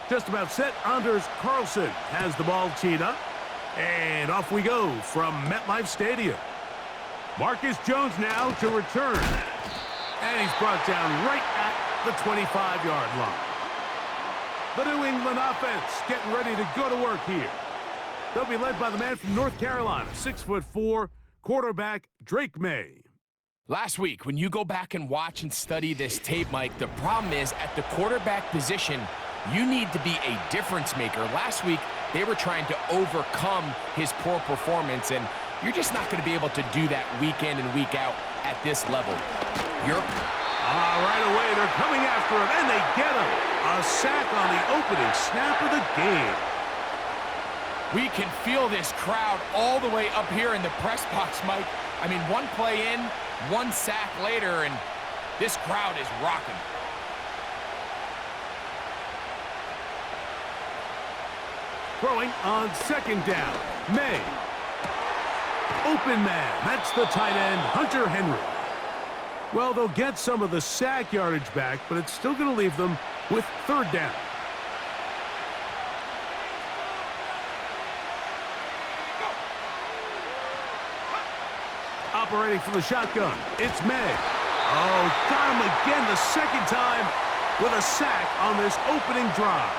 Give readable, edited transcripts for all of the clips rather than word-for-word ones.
Just about set. Anders Carlson has the ball teed up. And off we go from MetLife Stadium. Marcus Jones now to return. And he's brought down right at the 25-yard line. The New England offense getting ready to go to work here. They'll be led by the man from North Carolina, 6'4", quarterback Drake Maye. Last week, when you go back and watch and study this tape, Mike, the problem is at the quarterback position, you need to be a difference maker. Last week, they were trying to overcome his poor performance, and you're just not going to be able to do that week in and week out at this level. Right away, they're coming after him, and they get him. A sack on the opening snap of the game. We can feel this crowd all the way up here in the press box, Mike. I mean, one play in, one sack later, and this crowd is rocking. Throwing on second down, Maye. Open man, that's the tight end, Hunter Henry. Well, they'll get some of the sack yardage back, but it's still going to leave them with third down. Operating from the shotgun, it's Maye. Oh, got him again the second time with a sack on this opening drive.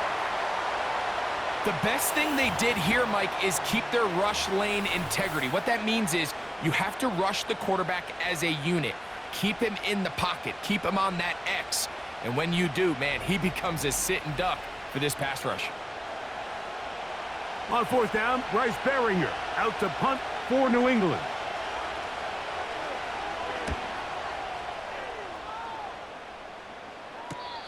The best thing they did here, Mike, is keep their rush lane integrity. What that means is you have to rush the quarterback as a unit. Keep him in the pocket. Keep him on that X. And when you do, man, he becomes a sitting duck for this pass rush. On fourth down, Bryce Baringer out to punt for New England.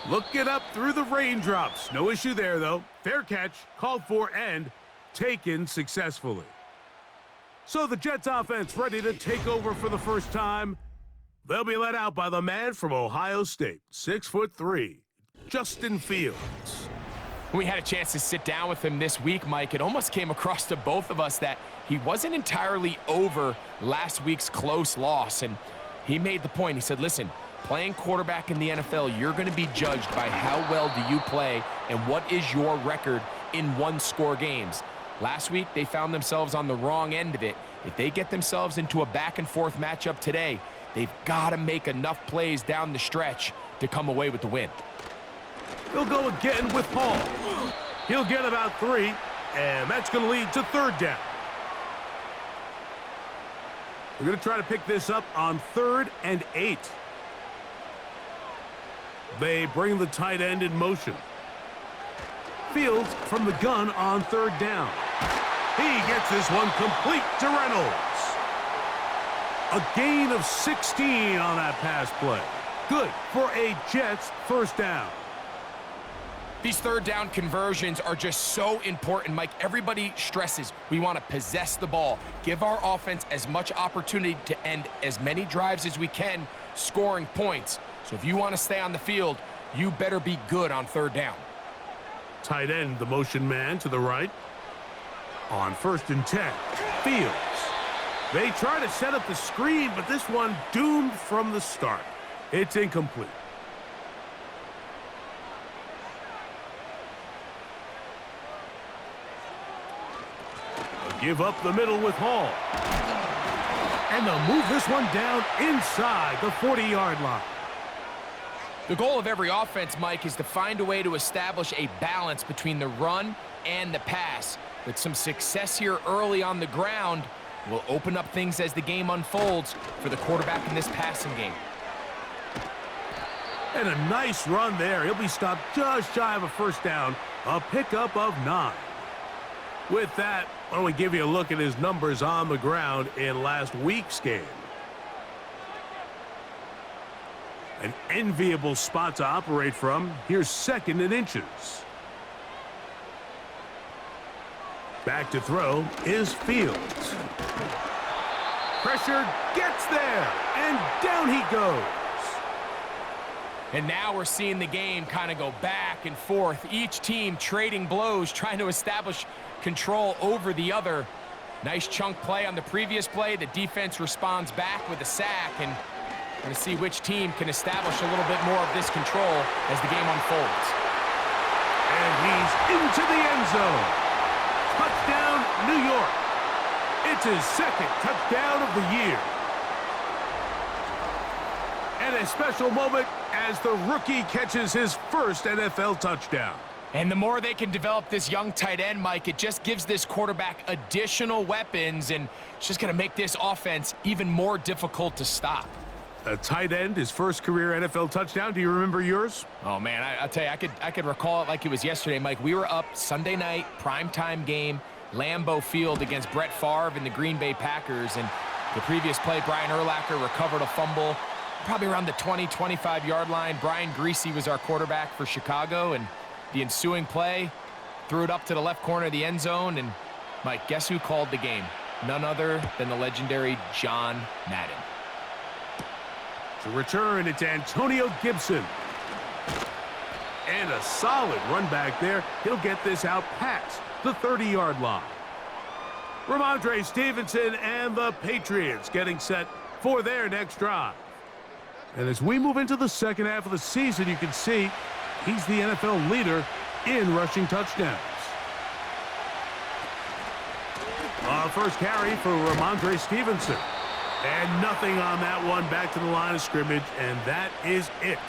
Look it up through the raindrops. No issue there, though. Fair catch, called for, and taken successfully. So the Jets offense ready to take over for the first time. They'll be led out by the man from Ohio State, 6'3", Justin Fields. When we had a chance to sit down with him this week, Mike, it almost came across to both of us that he wasn't entirely over last week's close loss. And he made the point. He said, listen, playing quarterback in the NFL, you're going to be judged by how well do you play and what is your record in one-score games. Last week, they found themselves on the wrong end of it. If they get themselves into a back-and-forth matchup today, they've got to make enough plays down the stretch to come away with the win. He'll go again with Paul. He'll get about 3, and that's going to lead to third down. We're going to try to pick this up on 3rd and 8. They bring the tight end in motion. Fields from the gun on 3rd down. He gets this one complete to Reynolds. A gain of 16 on that pass play. Good for a Jets first down. These third down conversions are just so important, Mike. Everybody stresses we want to possess the ball, give our offense as much opportunity to end as many drives as we can, scoring points. So if you want to stay on the field, you better be good on 3rd down. Tight end, the motion man to the right. On 1st and 10, Fields. They try to set up the screen, but this one doomed from the start. It's incomplete. Give up the middle with Hall. And they'll move this one down inside the 40-yard line. The goal of every offense, Mike, is to find a way to establish a balance between the run and the pass. But some success here early on the ground will open up things as the game unfolds for the quarterback in this passing game. And a nice run there. He'll be stopped just shy of a first down. A pickup of 9. With that, why don't we give you a look at his numbers on the ground in last week's game. An enviable spot to operate from. Here's 2nd and inches. Back to throw is Fields. Pressure gets there, and down he goes. And now we're seeing the game kind of go back and forth. Each team trading blows, trying to establish control over the other. Nice chunk play on the previous play. The defense responds back with a sack, and we're going to see which team can establish a little bit more of this control as the game unfolds. And he's into the end zone. Touchdown, New York. It's his second touchdown of the year. And a special moment as the rookie catches his first NFL touchdown. And the more they can develop this young tight end, Mike, it just gives this quarterback additional weapons, and it's just going to make this offense even more difficult to stop. A tight end, his first career NFL touchdown. Do you remember yours? Oh, man, I'll tell you, I could recall it like it was yesterday, Mike. We were up Sunday night, primetime game, Lambeau Field against Brett Favre and the Green Bay Packers, and the previous play, Brian Urlacher recovered a fumble probably around the 20, 25-yard line. Brian Greasy was our quarterback for Chicago, and the ensuing play, threw it up to the left corner of the end zone, and, Mike, guess who called the game? None other than the legendary John Madden. To return, it's Antonio Gibson. And a solid run back there. He'll get this out past the 30-yard line. Ramondre Stevenson and the Patriots getting set for their next drive. And as we move into the second half of the season, you can see he's the NFL leader in rushing touchdowns. First carry for Ramondre Stevenson. And nothing on that one, back to the line of scrimmage, and that is it.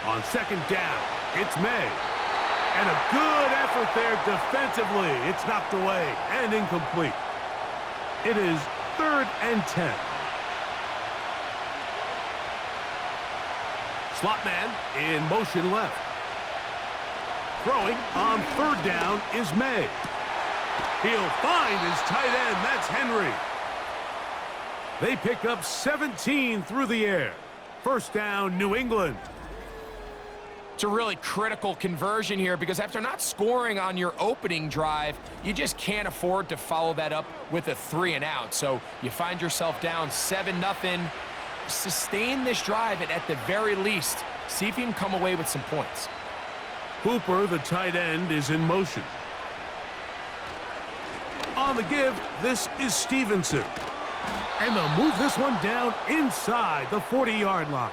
On second down, it's Maye. And a good effort there defensively. It's knocked away and incomplete. It is 3rd and 10. Slot man in motion left. Throwing on 3rd down is Maye. He'll find his tight end. That's Henry. They pick up 17 through the air. First down, New England. It's a really critical conversion here because after not scoring on your opening drive, you just can't afford to follow that up with a 3-and-out. So you find yourself down 7-0. Sustain this drive and at the very least, see if you can come away with some points. Hooper, the tight end, is in motion. On the give, this is Stevenson. And they'll move this one down inside the 40-yard line.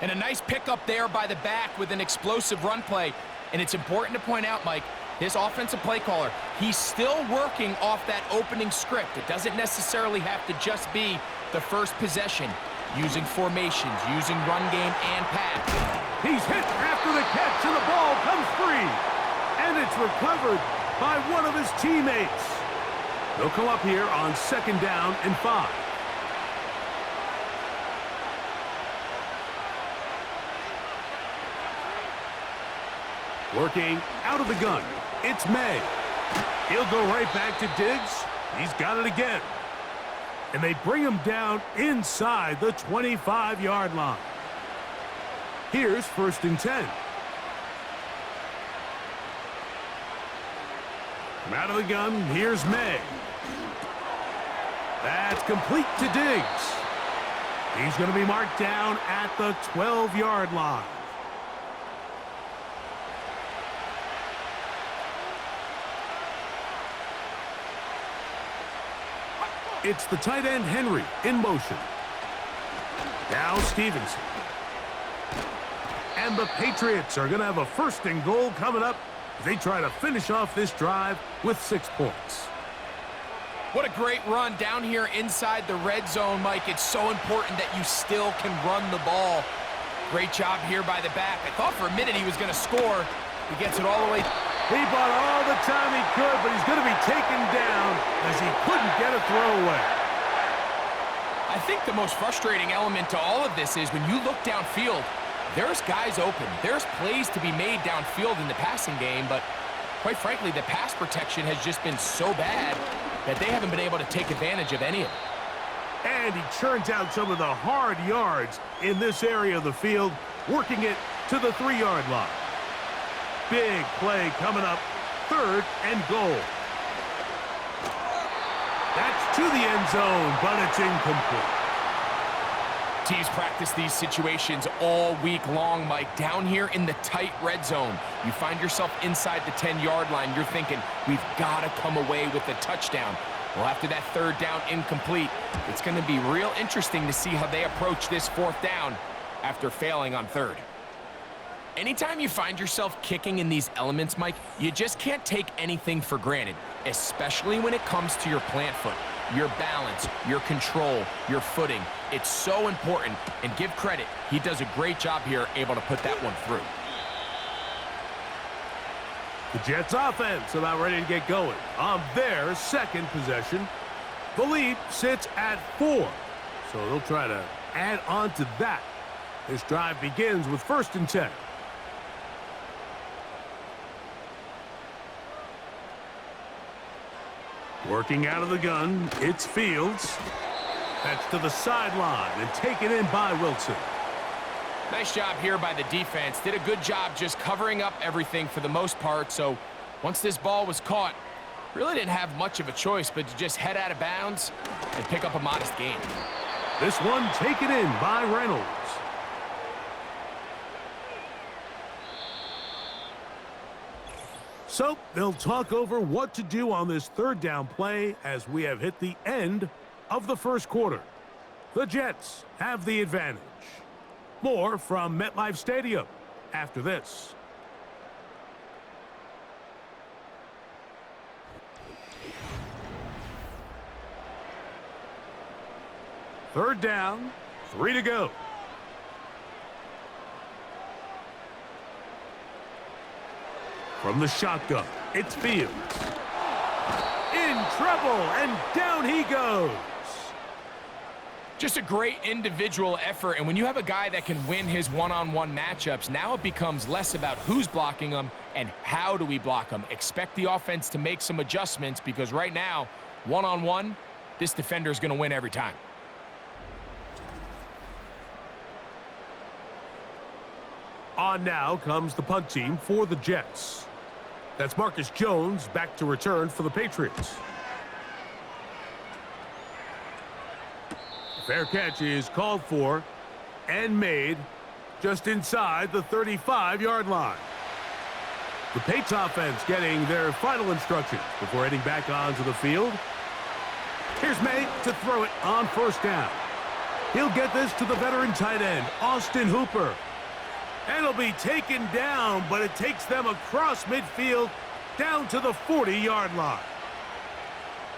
And a nice pickup there by the back with an explosive run play. And it's important to point out, Mike, this offensive play caller, he's still working off that opening script. It doesn't necessarily have to just be the first possession. Using formations, using run game and pass. He's hit after the catch, and the ball comes free. And it's recovered by one of his teammates. They'll come up here on 2nd down and 5. Working out of the gun, it's Maye. He'll go right back to Diggs. He's got it again. And they bring him down inside the 25-yard line. Here's 1st and 10. From out of the gun, here's Maye. That's complete to Diggs. He's going to be marked down at the 12-yard line. It's the tight end, Henry, in motion. Now Stevenson. And the Patriots are going to have a 1st and goal coming up. They try to finish off this drive with 6 points. What a great run down here inside the red zone, Mike. It's so important that you still can run the ball. Great job here by the back. I thought for a minute he was going to score. He gets it all the way. He bought all the time he could, but he's going to be taken down as he couldn't get a throwaway. I think the most frustrating element to all of this is when you look downfield, there's guys open. There's plays to be made downfield in the passing game, but quite frankly, the pass protection has just been so bad that they haven't been able to take advantage of any of it. And he churns out some of the hard yards in this area of the field, working it to the 3-yard line. Big play coming up, 3rd and goal. That's to the end zone, but it's incomplete. Teams practice these situations all week long, Mike. Down here in the tight red zone, you find yourself inside the 10-yard line. You're thinking, we've got to come away with a touchdown. Well, after that 3rd down incomplete, It's going to be real interesting to see how they approach this fourth down after failing on third. Anytime you find yourself kicking in these elements, Mike, you just can't take anything for granted, especially when it comes to your plant foot, your balance, your control, your footing. It's so important, and give credit, he does a great job here able to put that one through. The Jets offense about ready to get going on their second possession. The lead sits at 4, so they'll try to add on to that. This drive begins with 1st and 10. Working out of the gun, it's Fields. That's to the sideline and taken in by Wilson. Nice job here by the defense. Did a good job just covering up everything for the most part. So once this ball was caught, really didn't have much of a choice but to just head out of bounds and pick up a modest gain. This one taken in by Reynolds. So they'll talk over what to do on this third down play as we have hit the end of the first quarter. The Jets have the advantage. More from MetLife Stadium after this. Third down, 3 to go. From the shotgun, it's Fields. In trouble, and down he goes. Just a great individual effort, and when you have a guy that can win his one-on-one matchups, now it becomes less about who's blocking him and how do we block him. Expect the offense to make some adjustments because right now, one-on-one, this defender is going to win every time. On now comes the punt team for the Jets. That's Marcus Jones back to return for the Patriots. Fair catch is called for and made just inside the 35-yard line. The Patriots offense getting their final instructions before heading back onto the field. Here's Maye to throw it on 1st down. He'll get this to the veteran tight end, Austin Hooper. And it'll be taken down, but it takes them across midfield down to the 40-yard line.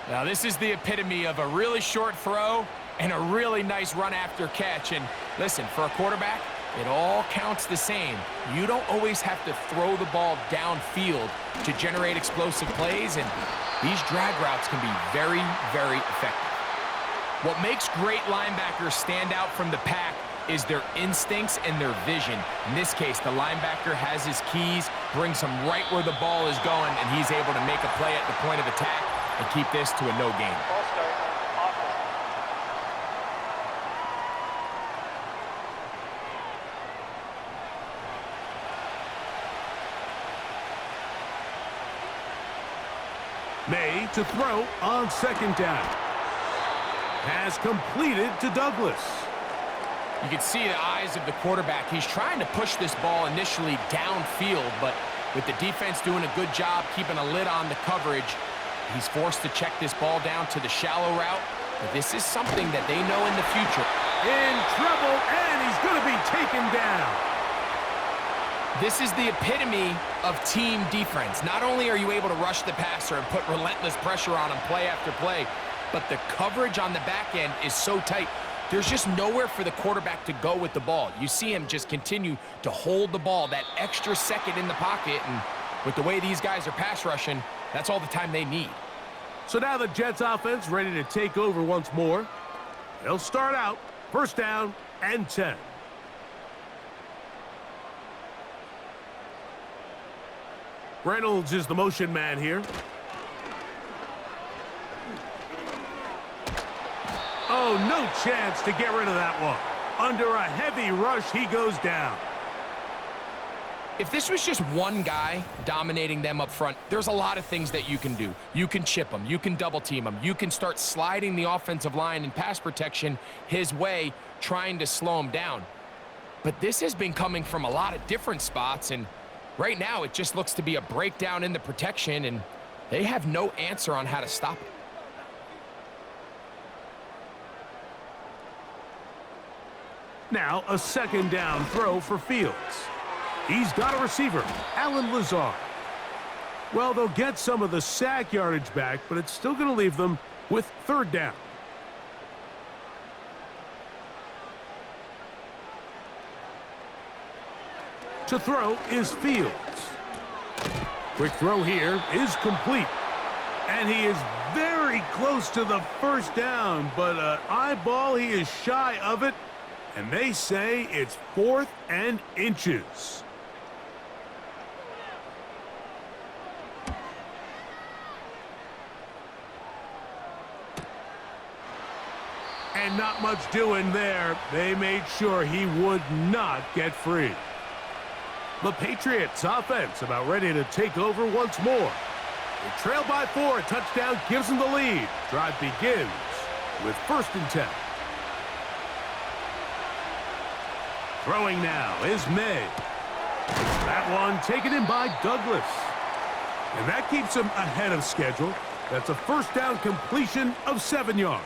Now, this is the epitome of a really short throw and a really nice run after catch. And listen, for a quarterback, it all counts the same. You don't always have to throw the ball downfield to generate explosive plays, and these drag routes can be very, very effective. What makes great linebackers stand out from the pack is their instincts and their vision. In this case, the linebacker has his keys, brings him right where the ball is going, and he's able to make a play at the point of attack and keep this to a no gain. Maye to throw on 2nd down. Has completed to Douglas. You can see the eyes of the quarterback. He's trying to push this ball initially downfield, but with the defense doing a good job keeping a lid on the coverage, he's forced to check this ball down to the shallow route. But this is something that they know in the future. In trouble, and he's going to be taken down. This is the epitome of team defense. Not only are you able to rush the passer and put relentless pressure on him play after play, but the coverage on the back end is so tight. There's just nowhere for the quarterback to go with the ball. You see him just continue to hold the ball that extra second in the pocket, and with the way these guys are pass rushing, that's all the time they need. So now the Jets offense ready to take over once more. They'll start out 1st down and 10. Reynolds is the motion man here. Oh, no chance to get rid of that one. Under a heavy rush, he goes down. If this was just one guy dominating them up front, there's a lot of things that you can do. You can chip them. You can double team them. You can start sliding the offensive line and pass protection his way, trying to slow him down. But this has been coming from a lot of different spots, and right now it just looks to be a breakdown in the protection, and they have no answer on how to stop it. Now a second down throw for Fields. He's got a receiver, Alan Lazard. Well, they'll get some of the sack yardage back, but it's still going to leave them with third down. To throw is Fields. Quick throw here is complete. And he is very close to the first down, but eyeball, he is shy of it. And they say it's 4th and inches. And not much doing there. They made sure he would not get free. The Patriots offense about ready to take over once more. They trail by 4. A touchdown gives them the lead. Drive begins with 1st and 10. Throwing now is Maye. That one taken in by Douglas. And that keeps him ahead of schedule. That's a first down completion of 7 yards.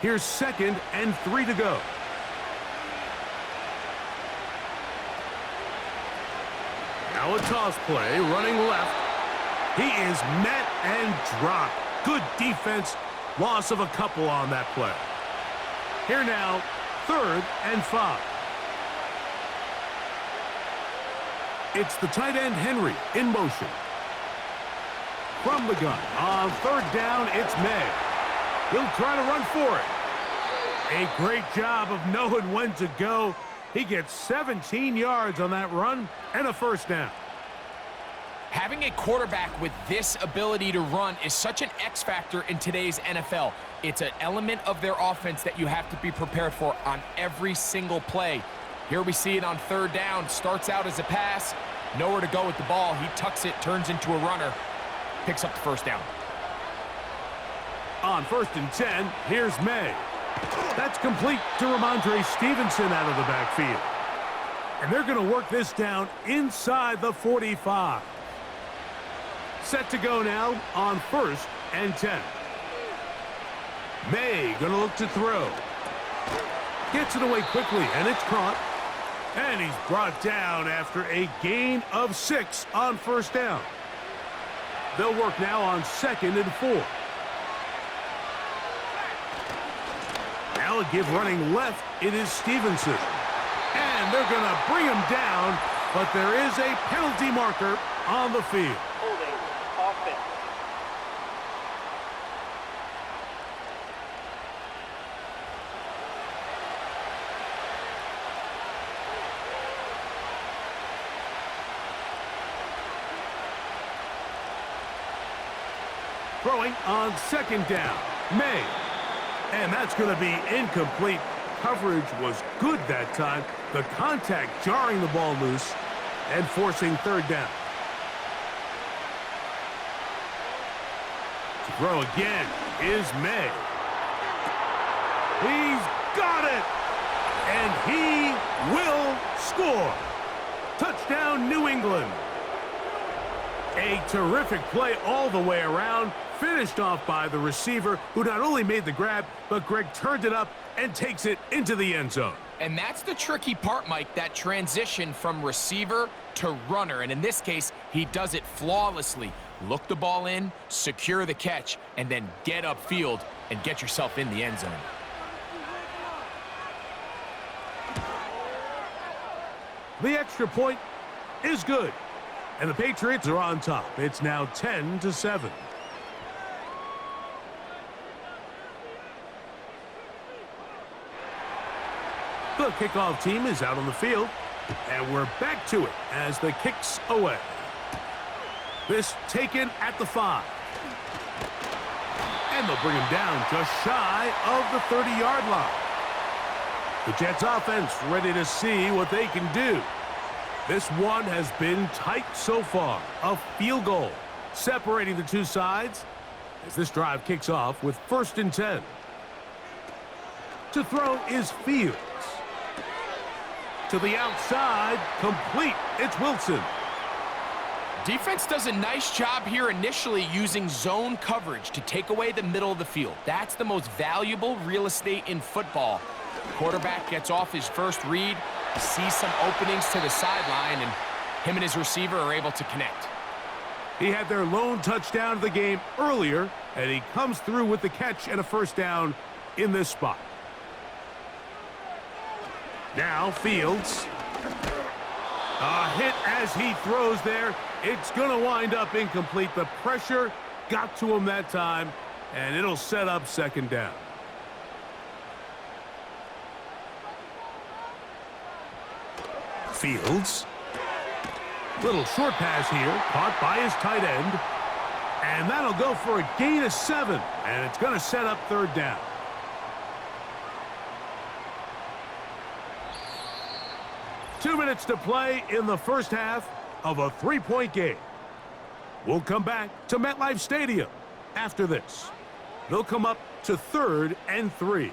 Here's 2nd and 3 to go. Now a toss play, running left. He is met and dropped. Good defense. Loss of a couple on that play. Here now, 3rd and 5. It's the tight end Henry in motion. From the gun on 3rd down, it's Maye. He'll try to run for it. A great job of knowing when to go. He gets 17 yards on that run and a first down. Having a quarterback with this ability to run is such an X factor in today's NFL. It's an element of their offense that you have to be prepared for on every single play. Here we see it on 3rd down. Starts out as a pass. Nowhere to go with the ball. He tucks it, turns into a runner. Picks up the first down. On 1st and 10, here's Maye. That's complete to Ramondre Stevenson out of the backfield. And they're going to work this down inside the 45. Set to go now on 1st and 10. Maye going to look to throw. Gets it away quickly, and it's caught. And he's brought down after a gain of 6 on 1st down. They'll work now on 2nd and 4. Now a give running left, it is Stevenson. And they're going to bring him down, but there is a penalty marker on the field. Holding offense. Throwing on 2nd down, Maye. And that's going to be incomplete. Coverage was good that time. The contact jarring the ball loose and forcing 3rd down. To throw again is Maye. He's got it! And he will score. Touchdown, New England. A terrific play all the way around. Finished off by the receiver, who not only made the grab, but Greg turned it up and takes it into the end zone. And that's the tricky part, Mike, that transition from receiver to runner. And in this case, he does it flawlessly. Look the ball in, secure the catch, and then get upfield and get yourself in the end zone. The extra point is good. And the Patriots are on top. It's now 10-7. The kickoff team is out on the field, and we're back to it as the kick's away. This taken at the 5. And they'll bring him down just shy of the 30-yard line. The Jets offense ready to see what they can do. This one has been tight so far. A field goal separating the two sides as this drive kicks off with 1st and 10. To throw is Fields. To the outside, complete. It's Wilson. Defense does a nice job here initially using zone coverage to take away the middle of the field. That's the most valuable real estate in football. Quarterback gets off his first read, sees some openings to the sideline, and him and his receiver are able to connect. He had their lone touchdown of the game earlier, and he comes through with the catch and a first down in this spot. Now Fields. A hit as he throws there. It's going to wind up incomplete. The pressure got to him that time, and it'll set up second down. Fields. Little short pass here, caught by his tight end. And that'll go for a gain of 7, and it's going to set up third down. Two minutes to play in the first half of a 3-point game. We'll come back to MetLife Stadium after this. They'll come up to 3rd and 3.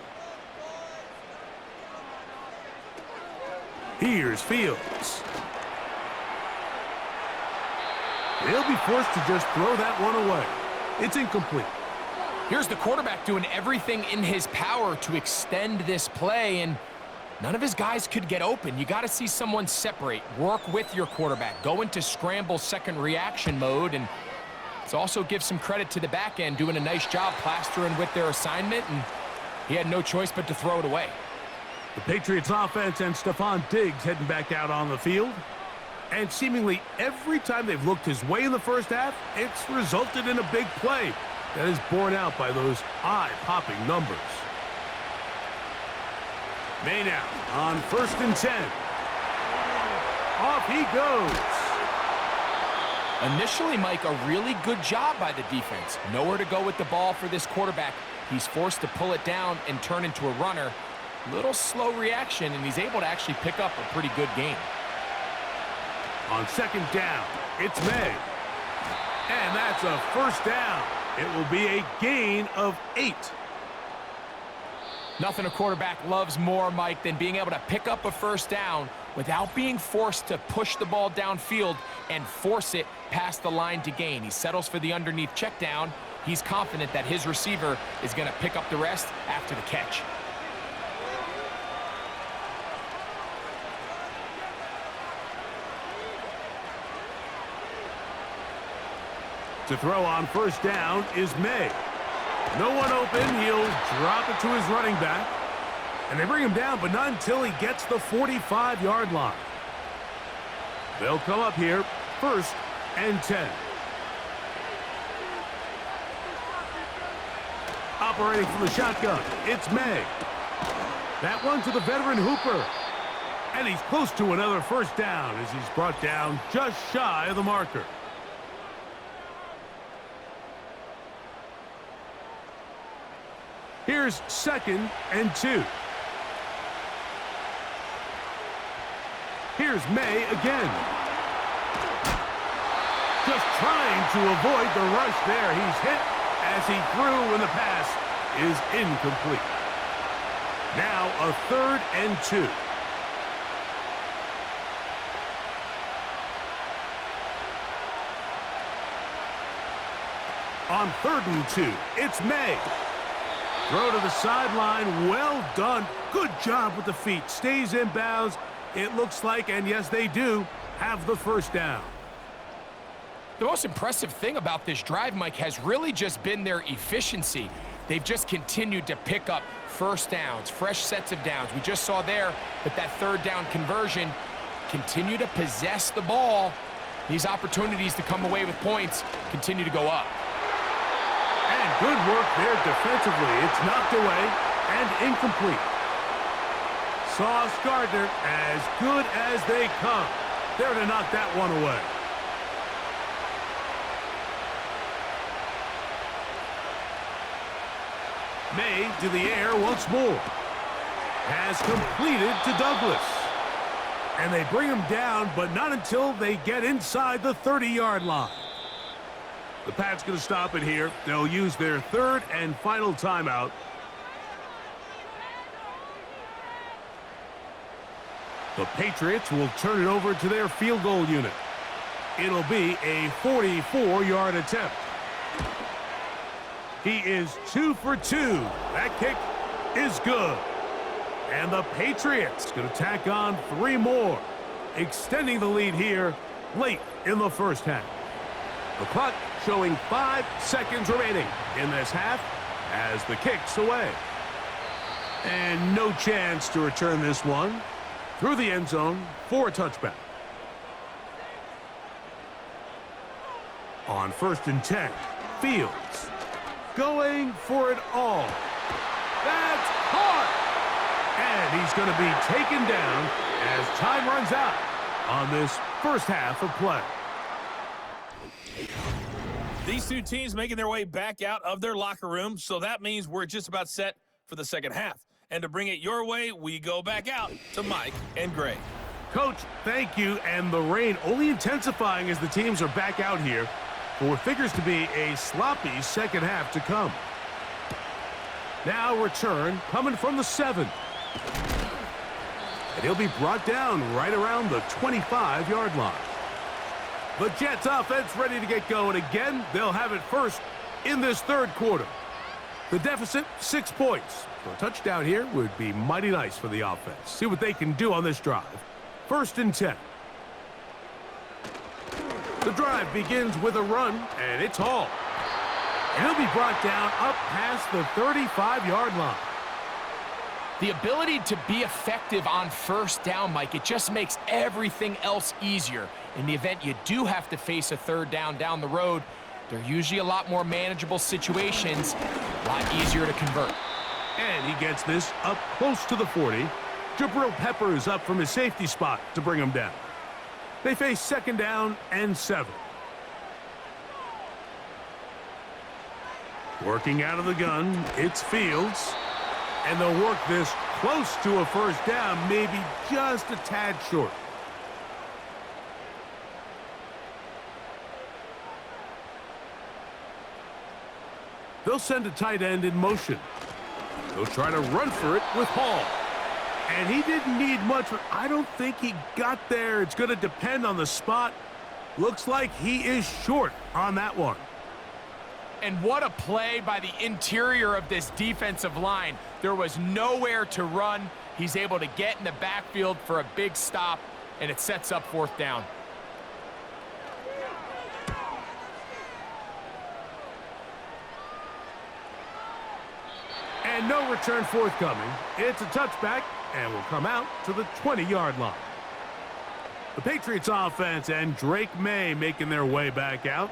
Here's Fields. He'll be forced to just throw that one away. It's incomplete. Here's the quarterback doing everything in his power to extend this play, and none of his guys could get open. You got to see someone separate, work with your quarterback, go into scramble second reaction mode, and it's also give some credit to the back end doing a nice job plastering with their assignment, and he had no choice but to throw it away. The Patriots offense and Stephon Diggs heading back out on the field. And seemingly every time they've looked his way in the first half, it's resulted in a big play that is borne out by those eye-popping numbers. Maye now on 1st and 10. Off he goes. Initially, Mike, a really good job by the defense. Nowhere to go with the ball for this quarterback. He's forced to pull it down and turn into a runner. Little slow reaction, and he's able to actually pick up a pretty good game. On 2nd down, it's Maye. And that's a first down. It will be a gain of 8. Nothing a quarterback loves more, Mike, than being able to pick up a first down without being forced to push the ball downfield and force it past the line to gain. He settles for the underneath check down. He's confident that his receiver is going to pick up the rest after the catch. To throw on first down is Maye. No one open. He'll drop it to his running back. And they bring him down, but not until he gets the 45-yard line. They'll come up here, 1st and 10. Operating from the shotgun, it's Maye. That one to the veteran Hooper. And he's close to another first down as he's brought down just shy of the marker. Here's 2nd and 2. Here's Maye again. Just trying to avoid the rush there. He's hit as he threw when the pass is incomplete. Now a 3rd and 2. On 3rd and 2, it's Maye. Throw to the sideline. Well done. Good job with the feet. Stays in bounds. It looks like, and yes, they do, have the first down. The most impressive thing about this drive, Mike, has really just been their efficiency. They've just continued to pick up first downs, fresh sets of downs. We just saw there that 3rd down conversion, continue to possess the ball. These opportunities to come away with points continue to go up. And good work there defensively. It's knocked away and incomplete. Sauce Gardner, as good as they come. There to knock that one away. Maye to the air once more. Has completed to Douglas. And they bring him down, but not until they get inside the 30-yard line. The Pats going to stop it here. They'll use their 3rd and final timeout. The Patriots will turn it over to their field goal unit. It'll be a 44-yard attempt. He is 2 for 2. That kick is good. And the Patriots going to tack on 3 more, extending the lead here late in the first half. The clock showing 5 seconds remaining in this half as the kick's away. And no chance to return this one through the end zone for a touchback. On 1st and 10, Fields going for it all. That's caught! And he's going to be taken down as time runs out on this first half of play. These two teams making their way back out of their locker room, so that means we're just about set for the second half. And to bring it your way, we go back out to Mike and Greg. Coach, thank you. And the rain only intensifying as the teams are back out here for what figures to be a sloppy second half to come. Now return coming from the 7. And he'll be brought down right around the 25-yard line. The Jets offense ready to get going again. They'll have it first in this third quarter. The deficit, 6 points. So a touchdown here would be mighty nice for the offense. See what they can do on this drive. 1st and 10. The drive begins with a run, and it's Hall. And he'll be brought down up past the 35-yard line. The ability to be effective on first down, Mike, it just makes everything else easier. In the event you do have to face a third down the road, they're usually a lot more manageable situations, a lot easier to convert. And he gets this up close to the 40. Jabril Peppers up from his safety spot to bring him down. They face 2nd down and 7. Working out of the gun, it's Fields. And they'll work this close to a first down, maybe just a tad short. They'll send a tight end in motion. They'll try to run for it with Hall. And he didn't need much, but I don't think he got there. It's going to depend on the spot. Looks like he is short on that one. And what a play by the interior of this defensive line. There was nowhere to run. He's able to get in the backfield for a big stop, and it sets up 4th down. And no return forthcoming. It's a touchback, and will come out to the 20-yard line. The Patriots offense and Drake Maye making their way back out.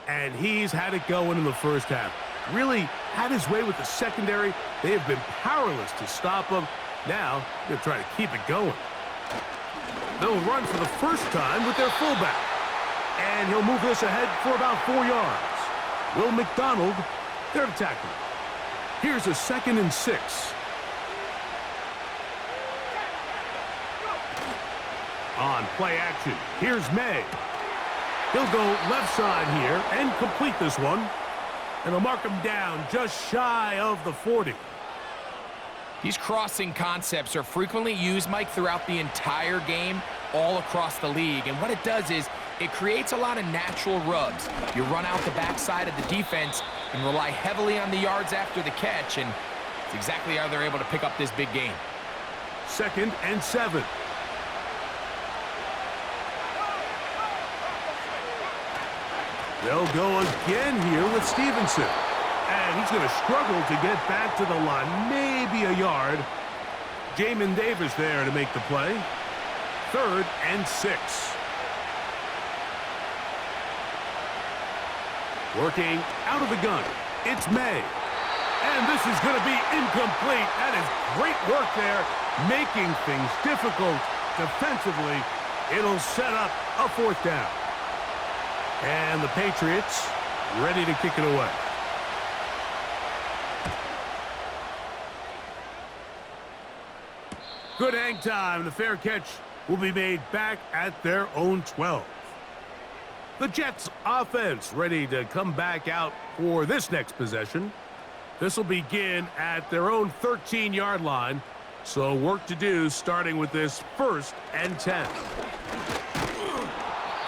And he's had it going in the first half. Really had his way with the secondary. They have been powerless to stop him. Now they're trying to keep it going. They'll run for the first time with their fullback. And he'll move this ahead for about 4 yards. Will McDonald there to tackle. Here's a 2nd and 6. On play action, here's Maye. He'll go left side here and complete this one. And they'll mark him down just shy of the 40. These crossing concepts are frequently used, Mike, throughout the entire game, all across the league. And what it does is it creates a lot of natural rubs. You run out the backside of the defense and rely heavily on the yards after the catch, and it's exactly how they're able to pick up this big game. 2nd and 7. They'll go again here with Stevenson. And he's going to struggle to get back to the line, maybe a yard. Jamin Davis there to make the play. 3rd and 6. Working out of the gun, it's Maye. And this is going to be incomplete. That is great work there, making things difficult defensively. It'll set up a 4th down. And the Patriots ready to kick it away. Good hang time. The fair catch will be made back at their own 12. The Jets offense ready to come back out for this next possession. This will begin at their own 13-yard line. So work to do starting with this 1st and 10.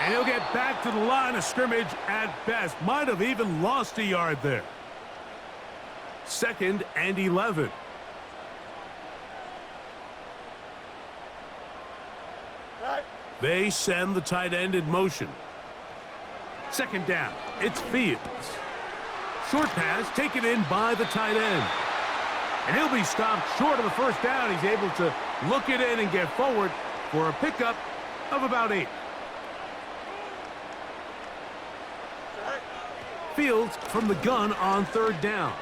And he'll get back to the line of scrimmage at best. Might have even lost a yard there. 2nd and 11. They send the tight end in motion. Second down, it's Fields. Short pass taken in by the tight end. And he'll be stopped short of the first down. He's able to look it in and get forward for a pickup of about 8. Fields from the gun on third down.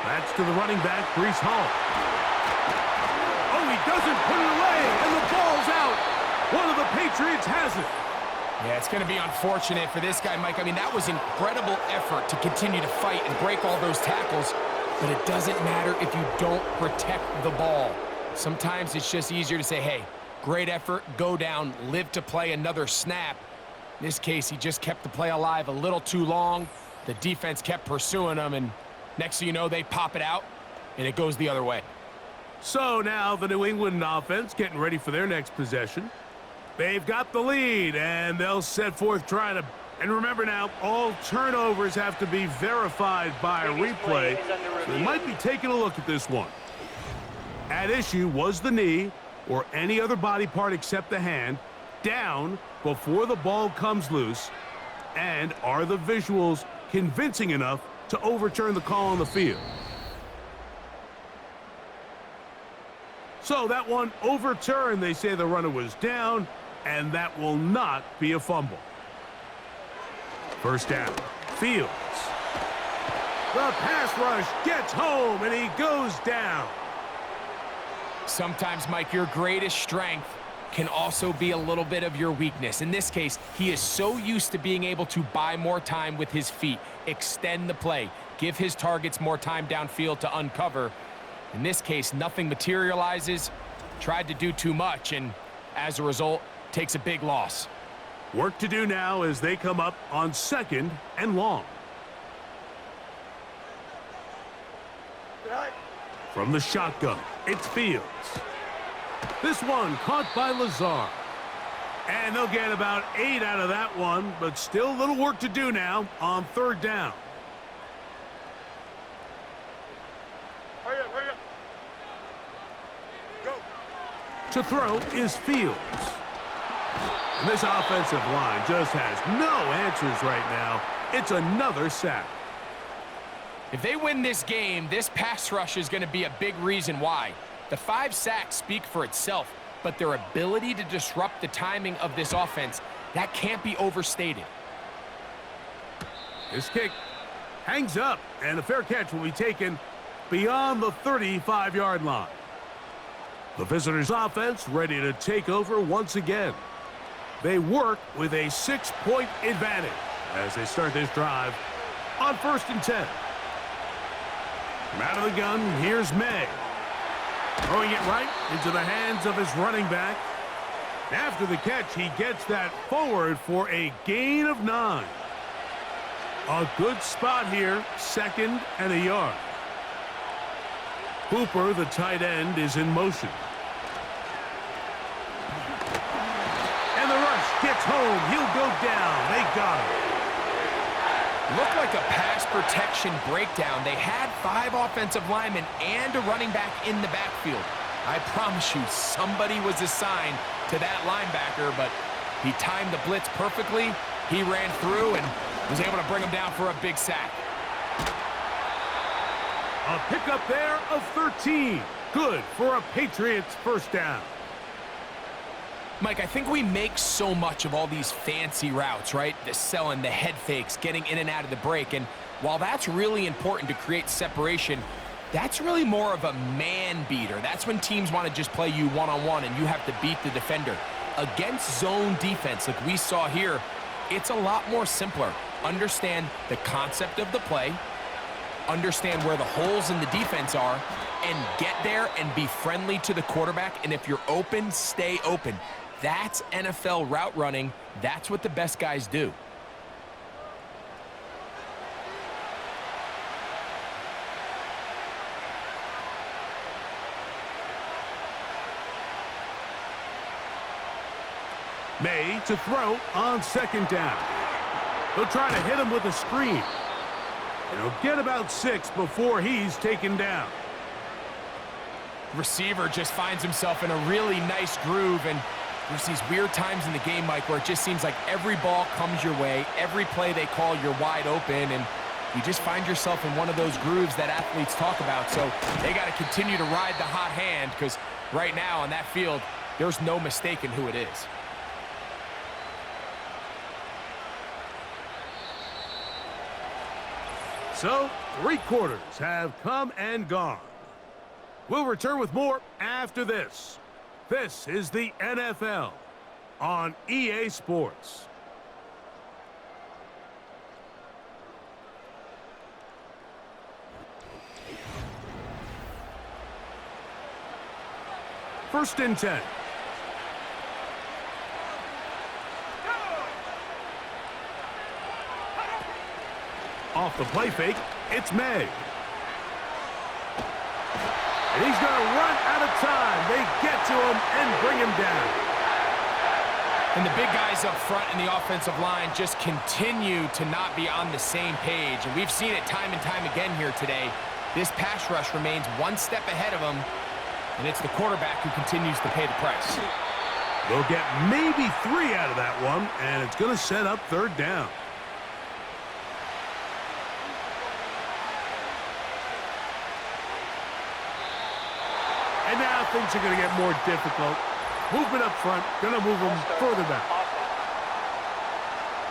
That's to the running back, Breece Hall. Oh, he doesn't put it away, and the ball's out. One of the Patriots has it. Yeah, it's going to be unfortunate for this guy, Mike. I mean, that was incredible effort to continue to fight and break all those tackles, but it doesn't matter if you don't protect the ball. Sometimes it's just easier to say, hey, great effort, go down, live to play another snap. In this case, he just kept the play alive a little too long. The defense kept pursuing him, and next thing you know, they pop it out, and it goes the other way. So now the New England offense getting ready for their next possession. They've got the lead, and they'll set forth trying to... And remember now, all turnovers have to be verified by a replay. So they might be taking a look at this one. At issue was the knee, or any other body part except the hand, down before the ball comes loose. And are the visuals convincing enough to overturn the call on the field? So that one overturned. They say the runner was down, and that will not be a fumble. First down, Fields. The pass rush gets home, and he goes down. Sometimes, Mike, your greatest strength can also be a little bit of your weakness. In this case, he is so used to being able to buy more time with his feet, extend the play, give his targets more time downfield to uncover. In this case, nothing materializes, tried to do too much, and as a result, takes a big loss. Work to do now as they come up on 2nd and long. From the shotgun, it's Fields. This one caught by Lazard. And they'll get about 8 out of that one, but still a little work to do now on 3rd down. Hurry up. Go. To throw is Fields. And this offensive line just has no answers right now. It's another sack. If they win this game, this pass rush is going to be a big reason why. The 5 sacks speak for itself, but their ability to disrupt the timing of this offense, that can't be overstated. This kick hangs up, and a fair catch will be taken beyond the 35-yard line. The visitors' offense ready to take over once again. They work with a 6-point advantage as they start this drive on 1st and 10. From out of the gun, here's Maye. Throwing it right into the hands of his running back. After the catch, he gets that forward for a gain of 9. A good spot here, 2nd and a yard. Hooper, the tight end, is in motion. And the rush gets home. He'll go down. They got him. Looked like a pass protection breakdown. They had 5 offensive linemen and a running back in the backfield. I promise you, somebody was assigned to that linebacker, but he timed the blitz perfectly. He ran through and was able to bring him down for a big sack. A pickup there of 13. Good for a Patriots first down. Mike, I think we make so much of all these fancy routes, right? The selling, the head fakes, getting in and out of the break. And while that's really important to create separation, that's really more of a man beater. That's when teams want to just play you one-on-one and you have to beat the defender. Against zone defense like we saw here, it's a lot more simpler. Understand the concept of the play, understand where the holes in the defense are, and get there and be friendly to the quarterback. And if you're open, stay open. That's NFL route running. That's what the best guys do. Maye to throw on 2nd down. They'll try to hit him with a screen. And he'll get about 6 before he's taken down. Receiver just finds himself in a really nice groove, and There's these weird times in the game, Mike, where it just seems like every ball comes your way, every play they call, you're wide open, and you just find yourself in one of those grooves that athletes talk about. So they got to continue to ride the hot hand, because right now on that field, there's no mistaking who it is. So, 3 quarters have come and gone. We'll return with more after this. This is the NFL on EA Sports. First and 10. Off the play fake, it's Maye. And he's going to run out of time. They get to him and bring him down. And the big guys up front in the offensive line just continue to not be on the same page. And we've seen it time and time again here today. This pass rush remains one step ahead of them, and it's the quarterback who continues to pay the price. They'll get maybe 3 out of that one, and it's going to set up 3rd down. And now things are going to get more difficult. Movement up front, going to move them further back.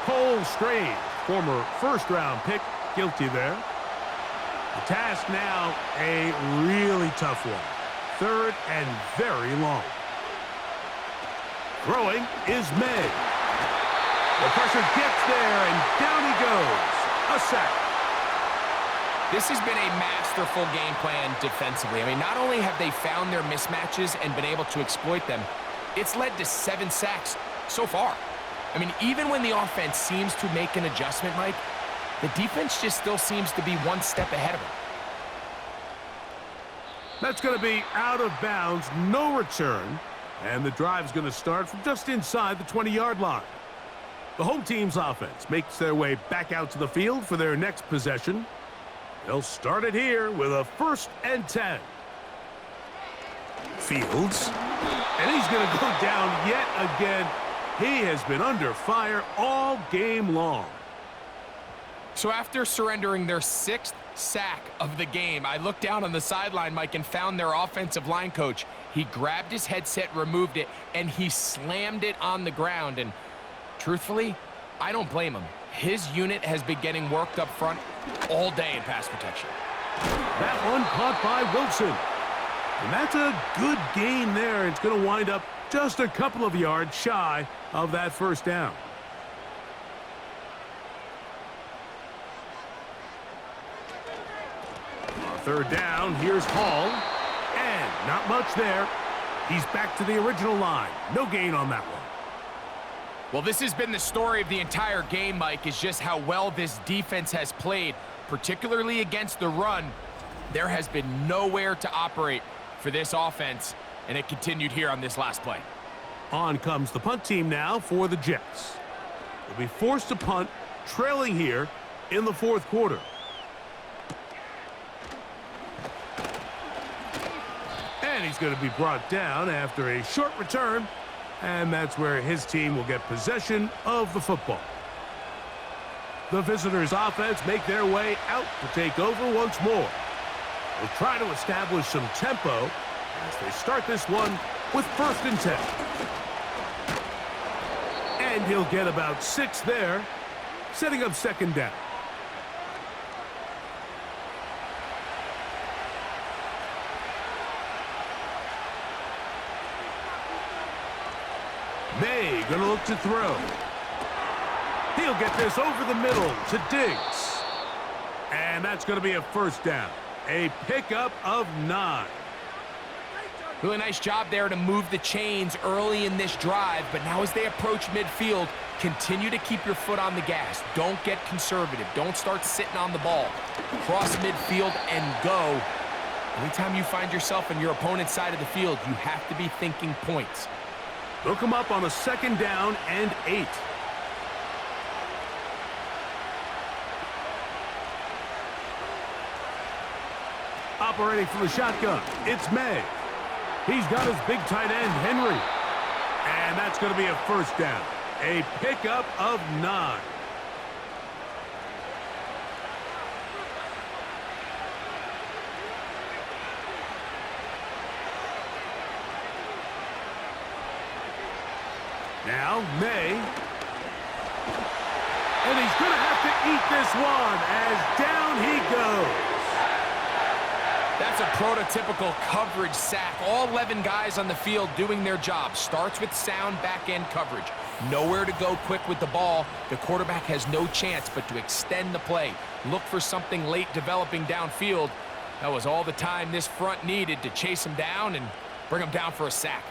Cole Strange, former first-round pick, guilty there. The task now, a really tough one. 3rd and very long. Throwing is Maye. The pressure gets there, and down he goes. A sack. This has been a masterful game plan defensively. I mean, not only have they found their mismatches and been able to exploit them, it's led to 7 sacks so far. I mean, even when the offense seems to make an adjustment, Mike, the defense just still seems to be one step ahead of them. That's going to be out of bounds, no return, and the drive's going to start from just inside the 20-yard line. The home team's offense makes their way back out to the field for their next possession. They'll start it here with a 1st and 10. Fields, and he's going to go down yet again. He has been under fire all game long. So after surrendering their 6th sack of the game, I looked down on the sideline, Mike, and found their offensive line coach. He grabbed his headset, removed it, and he slammed it on the ground. And truthfully, I don't blame him. His unit has been getting worked up front all day in pass protection. That one caught by Wilson. And that's a good gain there. It's going to wind up just a couple of yards shy of that 1st down. On 3rd down, here's Hall. And not much there. He's back to the original line. No gain on that one. Well, this has been the story of the entire game, Mike, is just how well this defense has played, particularly against the run. There has been nowhere to operate for this offense, and it continued here on this last play. On comes the punt team now for the Jets. They'll be forced to punt, trailing here in the 4th quarter. And he's going to be brought down after a short return. And that's where his team will get possession of the football. The visitors' offense make their way out to take over once more. They'll try to establish some tempo as they start this one with 1st and 10. And he'll get about 6 there, setting up 2nd down. Maye going to look to throw. He'll get this over the middle to Diggs. And that's going to be a 1st down. A pickup of 9. Really nice job there to move the chains early in this drive, but now as they approach midfield, continue to keep your foot on the gas. Don't get conservative. Don't start sitting on the ball. Cross midfield and go. Anytime you find yourself on your opponent's side of the field, you have to be thinking points. They'll come up on a 2nd down and 8. Operating from the shotgun, it's Maye. He's got his big tight end, Henry. And that's going to be a first down. A pickup of 9. Now, Maye. And he's going to have to eat this one as down he goes. That's a prototypical coverage sack. All 11 guys on the field doing their job. Starts with sound back-end coverage. Nowhere to go quick with the ball. The quarterback has no chance but to extend the play. Look for something late developing downfield. That was all the time this front needed to chase him down and bring him down for a sack.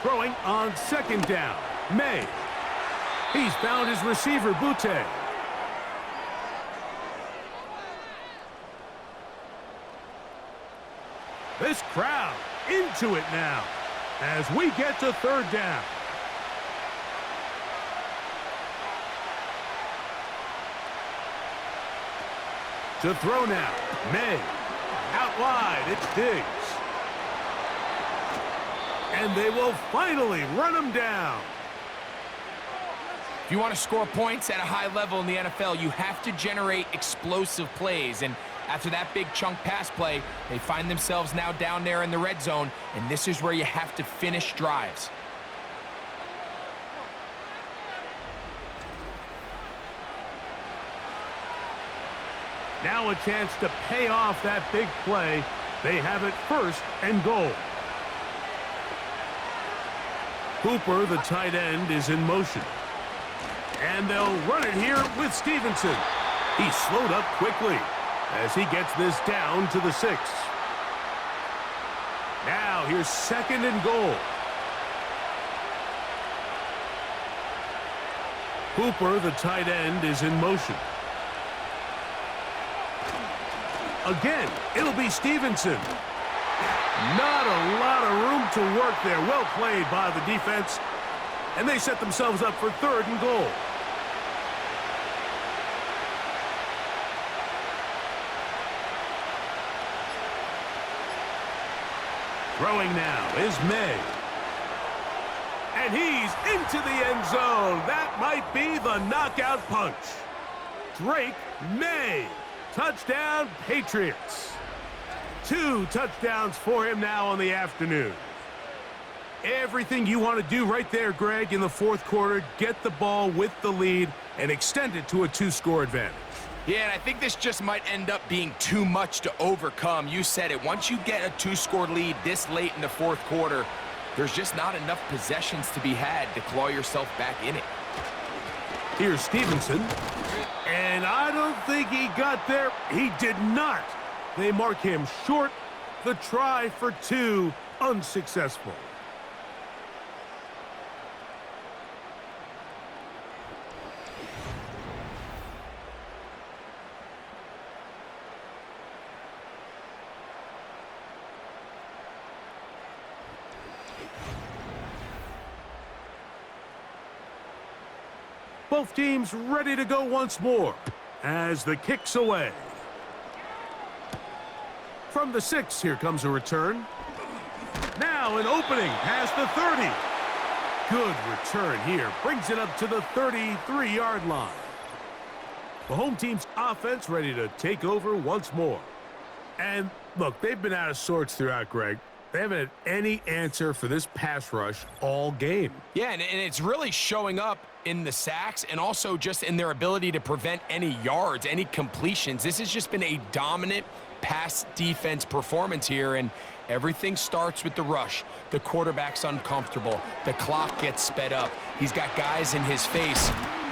Throwing on second down, Maye. He's found his receiver, Butte. This crowd into it now as we get to third down. To throw now, Maye. Out wide, it's Diggs. And they will finally run him down. If you want to score points at a high level in the NFL, you have to generate explosive plays. And after that big chunk pass play, they find themselves now down there in the red zone, and this is where you have to finish drives. Now a chance to pay off that big play. They have it first and goal. Cooper, the tight end, is in motion. And they'll run it here with Stevenson. He slowed up quickly as he gets this down to the 6. Now here's second and goal. Cooper, the tight end, is in motion. Again, it'll be Stevenson. Not a lot of room to work there. Well played by the defense. And they set themselves up for third and goal. Throwing now is Maye. And he's into the end zone. That might be the knockout punch. Drake Maye. Touchdown, Patriots. 2 touchdowns for him now on the afternoon. Everything you want to do right there, Greg, in the fourth quarter, get the ball with the lead and extend it to a 2-score advantage. Yeah, and I think this just might end up being too much to overcome. You said it. Once you get a 2-score lead this late in the fourth quarter, there's just not enough possessions to be had to claw yourself back in it. Here's Stevenson. And I don't think he got there. He did not. They mark him short. The try for 2, unsuccessful. Both teams ready to go once more as the kick's away. From the 6, here comes a return. Now an opening past the 30. Good return here. Brings it up to the 33-yard line. The home team's offense ready to take over once more. And look, they've been out of sorts throughout, Greg. They haven't had any answer for this pass rush all game. Yeah, and it's really showing up in the sacks and also just in their ability to prevent any yards, any completions. This has just been a dominant pass defense performance here, and everything starts with the rush. The quarterback's uncomfortable. The clock gets sped up. He's got guys in his face.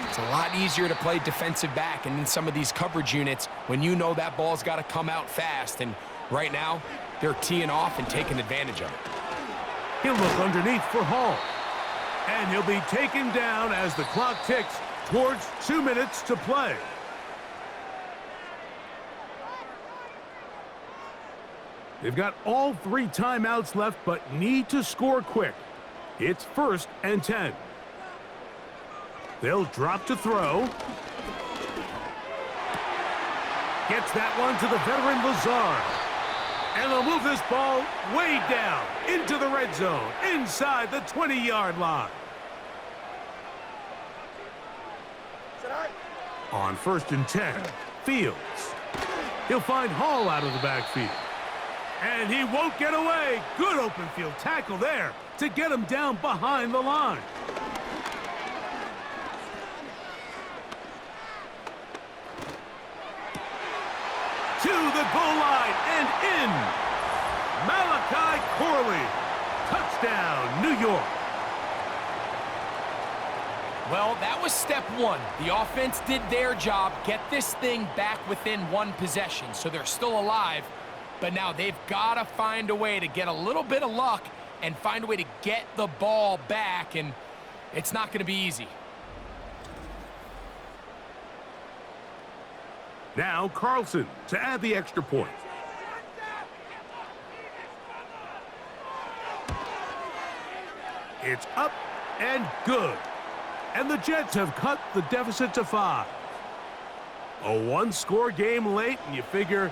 It's a lot easier to play defensive back and in some of these coverage units when you know that ball's got to come out fast, and right now they're teeing off and taking advantage of it. He'll look underneath for Hall. And he'll be taken down as the clock ticks towards 2 minutes to play. They've got all 3 timeouts left, but need to score quick. It's 1st and 10. They'll drop to throw. Gets that one to the veteran Lazard. And they'll move this ball way down into the red zone, inside the 20-yard line. On 1st and 10, Fields. He'll find Hall out of the backfield. And he won't get away. Good open field tackle there to get him down behind the line. To the goal line and in. Malachi Corley. Touchdown, New York. Well, that was step one. The offense did their job, get this thing back within one possession, so they're still alive. But now they've got to find a way to get a little bit of luck and find a way to get the ball back, and it's not going to be easy. Now Carlson to add the extra point. It's up and good. And the Jets have cut the deficit to 5. A one-score game late, and you figure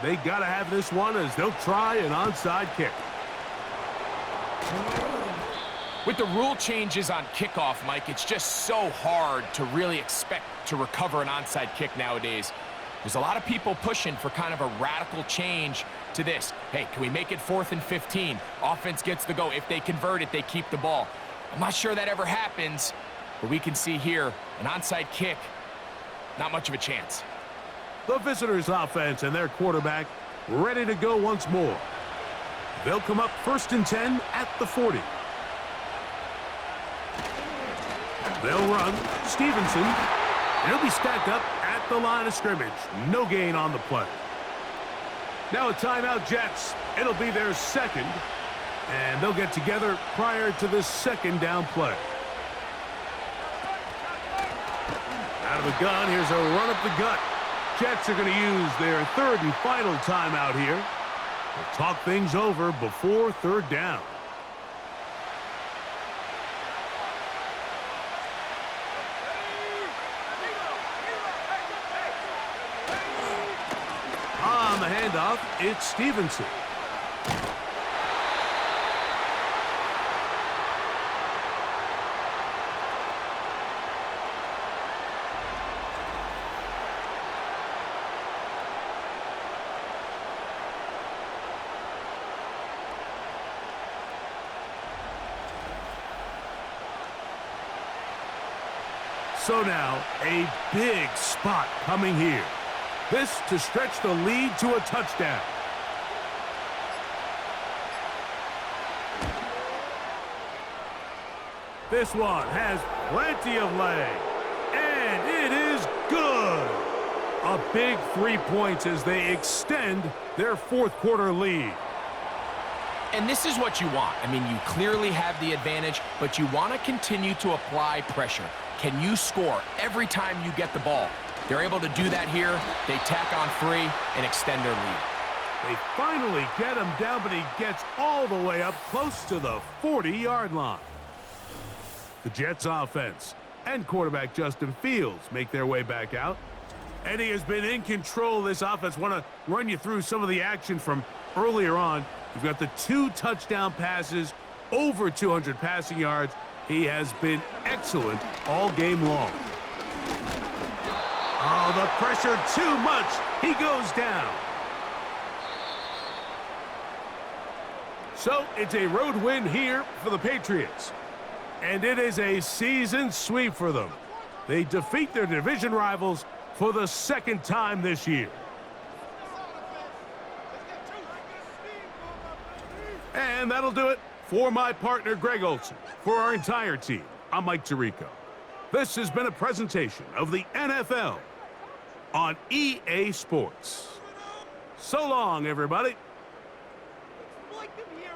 they got to have this one as they'll try an onside kick. With the rule changes on kickoff, Mike, it's just so hard to really expect to recover an onside kick nowadays. There's a lot of people pushing for kind of a radical change to this. Hey, can we make it 4th and 15? Offense gets the go. If they convert it, they keep the ball. I'm not sure that ever happens, but we can see here an onside kick, not much of a chance. The visitors' offense and their quarterback ready to go once more. They'll come up 1st and 10 at the 40. They'll run. Stevenson. He'll be stacked up at the line of scrimmage. No gain on the play. Now a timeout, Jets. It'll be their second, and they'll get together prior to the second down play. Out of the gun, here's a run up the gut. Jets are going to use their 3rd and final timeout here. They'll talk things over before 3rd down. On the handoff, it's Stevenson. So now, a big spot coming here. This to stretch the lead to a touchdown. This one has plenty of leg. And it is good. A big 3 points as they extend their 4th quarter lead. And this is what you want. I mean, you clearly have the advantage, but you want to continue to apply pressure. Can you score every time you get the ball? They're able to do that here. They tack on 3 and extend their lead. They finally get him down, but he gets all the way up close to the 40-yard line. The Jets offense and quarterback Justin Fields make their way back out. And he has been in control of this offense. Want to run you through some of the action from earlier on. You've got the 2 touchdown passes, over 200 passing yards. He has been excellent all game long. Oh, the pressure too much. He goes down. So it's a road win here for the Patriots. And it is a season sweep for them. They defeat their division rivals for the 2nd time this year. And that'll do it for my partner, Greg Olson. For our entire team, I'm Mike Tirico. This has been a presentation of the NFL on EA Sports. So long, everybody. Like them here.